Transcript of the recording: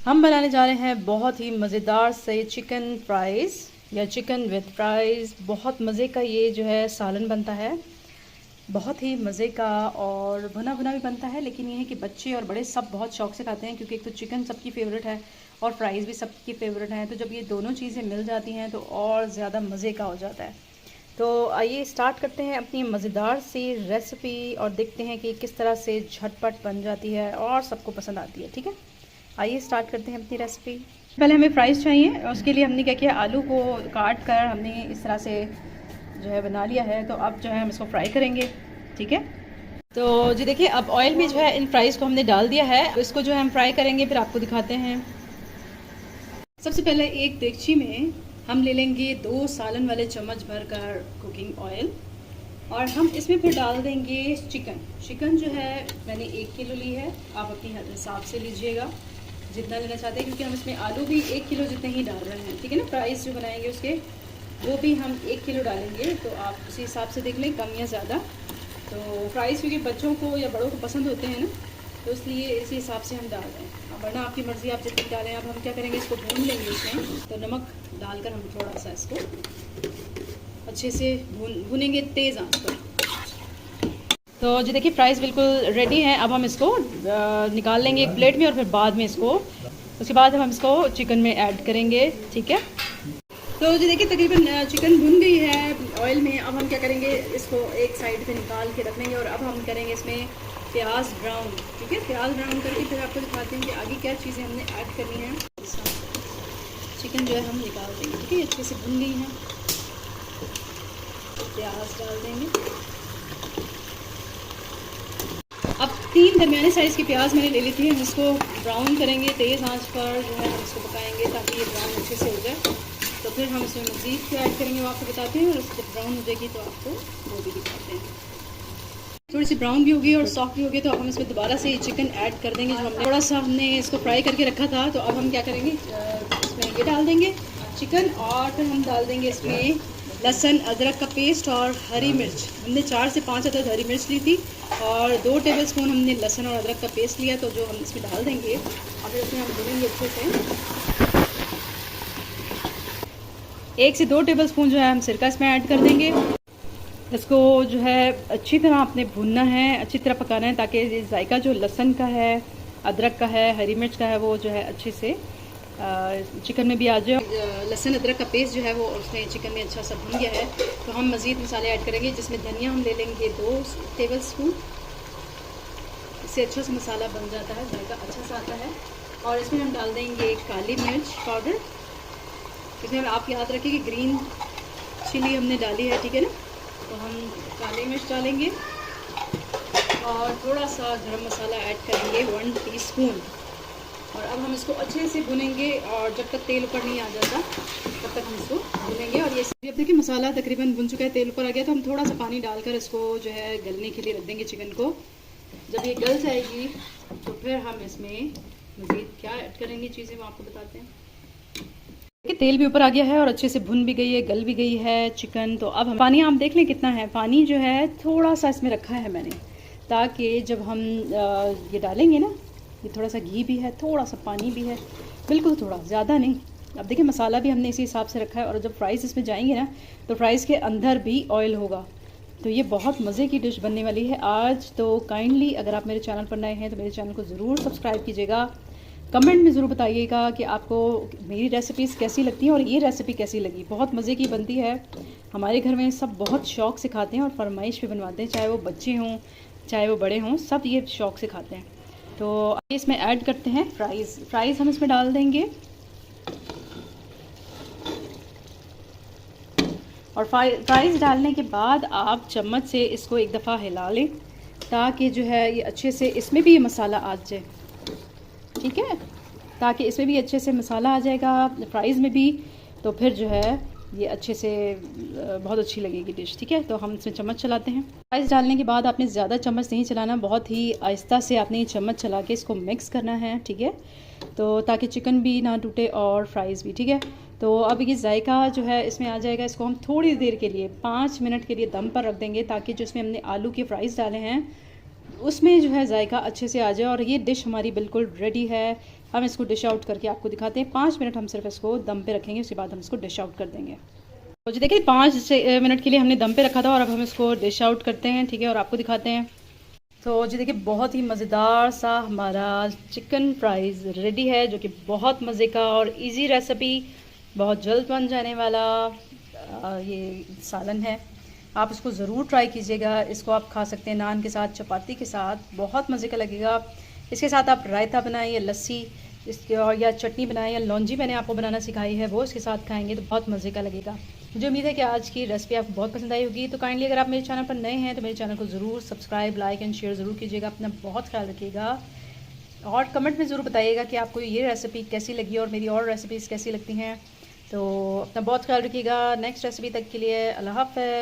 हम बनाने जा रहे हैं बहुत ही मज़ेदार से चिकन फ्राइज़ या चिकन विद फ्राइज़। बहुत मज़े का ये जो है सालन बनता है, बहुत ही मज़े का, और भुना भुना भी बनता है। लेकिन ये है कि बच्चे और बड़े सब बहुत शौक से खाते हैं, क्योंकि एक तो चिकन सबकी फ़ेवरेट है और फ्राइज़ भी सबकी फ़ेवरेट है। तो जब ये दोनों चीज़ें मिल जाती हैं तो और ज़्यादा मज़े का हो जाता है। तो आइए स्टार्ट करते हैं अपनी मज़ेदार सी रेसिपी और देखते हैं कि किस तरह से झटपट बन जाती है और सबको पसंद आती है। ठीक है, आइए स्टार्ट करते हैं अपनी रेसिपी। पहले हमें फ्राइज़ चाहिए और उसके लिए हमने क्या किया, आलू को काट कर हमने इस तरह से जो है बना लिया है। तो अब जो है हम इसको फ्राई करेंगे। ठीक है, तो जी देखिए, अब ऑयल में जो है इन फ्राइज़ को हमने डाल दिया है। इसको जो है हम फ्राई करेंगे, फिर आपको दिखाते हैं। सबसे पहले एक देगची में हम ले लेंगे 2 सालन वाले चम्मच भर कर कुकिंग ऑयल, और हम इसमें फिर डाल देंगे चिकन जो है मैंने 1 किलो ली है। आप अपनी हिसाब से लीजिएगा जितना लेना चाहते हैं, क्योंकि हम इसमें आलू भी 1 किलो जितने ही डाल रहे हैं। ठीक है ना, फ्राइज़ जो बनाएंगे उसके वो भी हम 1 किलो डालेंगे। तो आप उसी हिसाब से देख लें कम या ज़्यादा। तो फ्राइज़ क्योंकि बच्चों को या बड़ों को पसंद होते हैं ना, तो इसलिए इसी हिसाब से हम डाल रहे हैं। अब वरना आपकी मर्ज़ी, आप जितनी डालें। अब हम क्या करेंगे, इसको भून लेंगे इसमें। तो नमक डालकर हम थोड़ा सा इसको अच्छे से भूनेंगे तेज़ आंच पर। तो जी देखिए, फ्राइज़ बिल्कुल रेडी हैं। अब हम इसको निकाल लेंगे एक प्लेट में, और फिर बाद में उसके बाद हम इसको चिकन में ऐड करेंगे। ठीक है, तो जी देखिए तकरीबन चिकन भुन गई है ऑयल में। अब हम क्या करेंगे, इसको एक साइड पे निकाल के रख लेंगे, और अब हम करेंगे इसमें प्याज ब्राउन। ठीक है, प्याज ब्राउन करके फिर आपको दिखाते हैं कि आगे क्या चीज़ें हमने ऐड करनी है। चिकन जो है हम निकाल देंगे। ठीक है, अच्छे से भुन गई हैं। प्याज डाल देंगे। अब 3 दरमियाने साइज़ की प्याज मैंने ले ली थी। हम इसको ब्राउन करेंगे तेज़ आंच पर, जो है हम इसको पकाएंगे ताकि ये ब्राउन अच्छे से हो जाए। तो फिर हम इसमें मज़ीद क्या ऐड करेंगे वो आपको बताते हैं, और जब ब्राउन हो जाएगी तो आपको वो भी दिखाते हैं। थोड़ी सी ब्राउन भी होगी और सॉफ्ट भी होगी, तो अब हम इसमें दोबारा से चिकन ऐड कर देंगे जो हमने थोड़ा सा इसको फ्राई करके रखा था। तो अब हम क्या करेंगे, इसमें ये डाल देंगे चिकन, और फिर हम डाल देंगे इसमें लहसुन अदरक का पेस्ट और हरी मिर्च। हमने 4 से 5 अदद हरी मिर्च ली थी, और 2 टेबलस्पून हमने लहसुन और अदरक का पेस्ट लिया। तो जो हम इसमें डाल देंगे, और फिर इसमें हम भूनेंगे अच्छे से। 1 से 2 टेबलस्पून जो है हम सिरका इसमें ऐड कर देंगे। इसको जो है अच्छी तरह आपने भूनना है, अच्छी तरह पकाना है, ताकि जायका जो लहसुन का है, अदरक का है, हरी मिर्च का है, वो जो है अच्छे से चिकन में भी आ जाए। लहसुन अदरक का पेस्ट जो है वो उसमें चिकन में अच्छा सा भून गया है। तो हम मज़ीद मसाले ऐड करेंगे, जिसमें धनिया हम ले लेंगे 2 टेबलस्पून। इससे अच्छा सा मसाला बन जाता है, जायका अच्छा सा आता है। और इसमें हम डाल देंगे काली मिर्च पाउडर। इसमें आप याद रखिए कि ग्रीन चिली हमने डाली है। ठीक है ना, तो हम काली मिर्च डालेंगे, और थोड़ा सा गरम मसाला ऐड करेंगे 1 टीस्पून। और अब हम इसको अच्छे से भुनेंगे, और जब तक तेल ऊपर नहीं आ जाता तब तक हम इसको भुनेंगे। और ये अब देखिए मसाला तकरीबन भुन चुका है, तेल ऊपर आ गया। तो हम थोड़ा सा पानी डालकर इसको जो है गलने के लिए रख देंगे चिकन को। जब ये गल जाएगी तो फिर हम इसमें मज़ीद क्या ऐड करेंगे चीज़ें वो आपको बताते हैं। देखिए तेल भी ऊपर आ गया है, और अच्छे से भुन भी गई है, गल भी गई है चिकन। तो अब हम पानी आप देख लें कितना है। पानी जो है थोड़ा सा इसमें रखा है मैंने, ताकि जब हम ये डालेंगे ना, ये थोड़ा सा घी भी है, थोड़ा सा पानी भी है, बिल्कुल थोड़ा, ज़्यादा नहीं। अब देखिए मसाला भी हमने इसी हिसाब से रखा है, और जब फ्राइज़ इसमें जाएंगे ना, तो फ्राइज़ के अंदर भी ऑयल होगा। तो ये बहुत मज़े की डिश बनने वाली है आज। तो काइंडली अगर आप मेरे चैनल पर नए हैं तो मेरे चैनल को ज़रूर सब्सक्राइब कीजिएगा। कमेंट में ज़रूर बताइएगा कि आपको मेरी रेसिपीज़ कैसी लगती हैं, और ये रेसिपी कैसी लगी। बहुत मज़े की बनती है, हमारे घर में सब बहुत शौक़ से खाते हैं और फरमाइश भी बनवाते हैं, चाहे वो बच्चे हों चाहे वो बड़े हों, सब ये शौक़ से खाते हैं। तो इसमें ऐड करते हैं फ्राइज़ हम इसमें डाल देंगे, और फ्राइज़ डालने के बाद आप चम्मच से इसको एक दफ़ा हिला लें, ताकि जो है ये अच्छे से इसमें भी ये मसाला आ जाए। ठीक है, ताकि इसमें भी अच्छे से मसाला आ जाएगा, फ्राइज़ में भी। तो फिर जो है ये अच्छे से बहुत अच्छी लगेगी डिश। ठीक है, तो हम इसमें चम्मच चलाते हैं। फ्राइज़ डालने के बाद आपने ज़्यादा चम्मच नहीं चलाना, बहुत ही आहिस्ता से आपने ये चम्मच चला के इसको मिक्स करना है। ठीक है, तो ताकि चिकन भी ना टूटे और फ्राइज़ भी। ठीक है, तो अब ये जायका जो है इसमें आ जाएगा। इसको हम थोड़ी देर के लिए 5 मिनट के लिए दम पर रख देंगे, ताकि जो इसमें हमने आलू के फ्राइज़ डाले हैं उसमें जो है जायका अच्छे से आ जाए। और ये डिश हमारी बिल्कुल रेडी है। हम इसको डिश आउट करके आपको दिखाते हैं। 5 मिनट हम सिर्फ इसको दम पे रखेंगे, उसके बाद हम इसको डिश आउट कर देंगे। तो जी देखिए 5 मिनट के लिए हमने दम पे रखा था और अब हम इसको डिश आउट करते हैं, ठीक है, और आपको दिखाते हैं। तो जी देखिए बहुत ही मज़ेदार सा हमारा चिकन फ्राइज़ रेडी है, जो कि बहुत मज़े का और इजी रेसिपी, बहुत जल्द बन जाने वाला ये सालन है। आप इसको ज़रूर ट्राई कीजिएगा। इसको आप खा सकते हैं नान के साथ, चपाती के साथ, बहुत मज़े का लगेगा। इसके साथ आप रायता बनाएं या लस्सी इसके और या चटनी बनाएं या लौंजी मैंने आपको बनाना सिखाई है, वो इसके साथ खाएंगे तो बहुत मज़े का लगेगा। मुझे उम्मीद है कि आज की रेसिपी आपको बहुत पसंद आई होगी। तो काइंडली अगर आप मेरे चैनल पर नए हैं तो मेरे चैनल को ज़रूर सब्सक्राइब, लाइक एंड शेयर ज़रूर कीजिएगा। अपना बहुत ख्याल रखिएगा और कमेंट में ज़रूर बताइएगा कि आपको ये रेसिपी कैसी लगी और मेरी और रेसिपीज़ कैसी लगती हैं। तो अपना बहुत ख्याल रखिएगा। नेक्स्ट रेसिपी तक के लिए अल्लाह हाफ़िज़।